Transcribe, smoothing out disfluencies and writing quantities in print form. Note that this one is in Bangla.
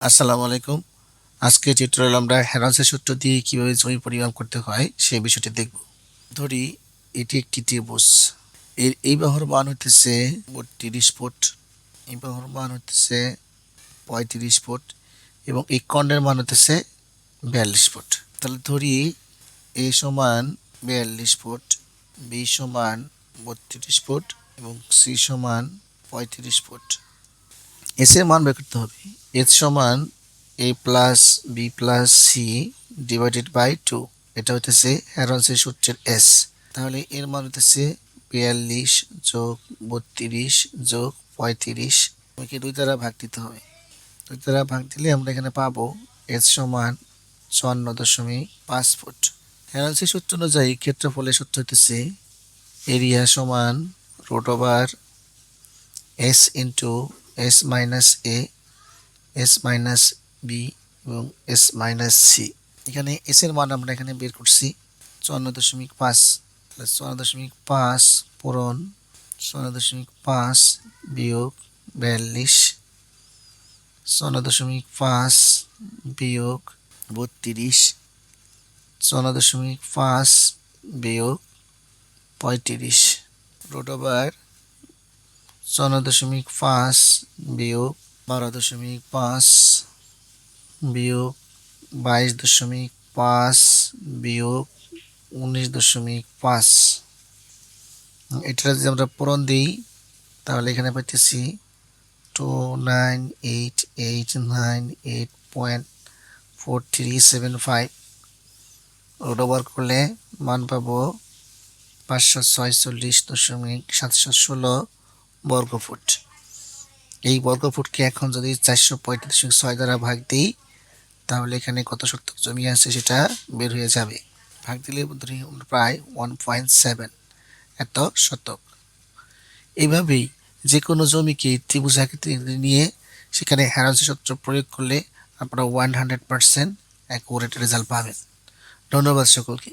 আসসালামু আলাইকুম। আজকে টিউটোরিয়াল আমরা হেরনসের সূত্র দিয়ে কিভাবে জমি পরিমাপ করতে হয় সেই বিষয়টি দেখব। ধরি এটি একটি ত্রিভুজ। এর এই বাহুর মান হইতেছে ৩২ ফুট, এই বাহুর মান হইতেছে ৩৫ ফুট এবং এই কর্ণের মান হইতেছে ৪২ ফুট। তাহলে ধরি এ সমান ৪২ ফুট, বি সমান ৩২ ফুট এবং সি সমান ৩৫ ফুট। এস এর মান বের করতে হবে। এস সমান a plus b plus c divided by 2। এটা হইতেছে হেরনসের সূত্রের এস। তাহলে এর মান হইতেছে ৪২ যোগ ৩২ যোগ ৩৫। আমাকে 2 দ্বারা ভাগ দিতে হবে। 2 দ্বারা ভাগ দিলে আমরা এখানে পাবো এস সমান ৫৪.৫ ফুট। হেরনসের সূত্র অনুযায়ী ক্ষেত্রফলের সূত্র হইতেছে এরিয়া সমান root over s into s minus a, s minus b এবং এস মাইনাস সি। এখানে এস এর মান আমরা এখানে বের করছি ৫৪.৫ প্লাস ৫৪.৫ পূরণ ৫৪.৫ বিয়োগ ৪২, ৫৪.৫ বিয়োগ ৩২, ৫৪.৫ বিয়োগ ৩৫, রুট ওভার ৫৪.৫ বিয়োগ ১২.৫ বিয়োগ ২২.৫ বিয়োগ ১৯.৫। এটা যদি আমরা পূরণ দিই তাহলে এখানে পাইতেছি 29889.4375। রুট ওভার করলে মান পাবো ৫৪৬.৭১৬ বর্গফুট। এই বর্গফুটকে এখন যদি ৪৩৫.৬ দ্বারা ভাগ দিই তাহলে এখানে কত শতক জমি আছে সেটা বের হয়ে যাবে। ভাগ দিলে ধরি প্রায় 1.7 এত শতক। এইভাবেই যে কোনো জমিকে ত্রিভুজ আকৃতি নিয়ে সেখানে হেরনসের সূত্র প্রয়োগ করলে আপনারা 100% অ্যাকুরেট রেজাল্ট পাবেন। ধন্যবাদ সকলকে।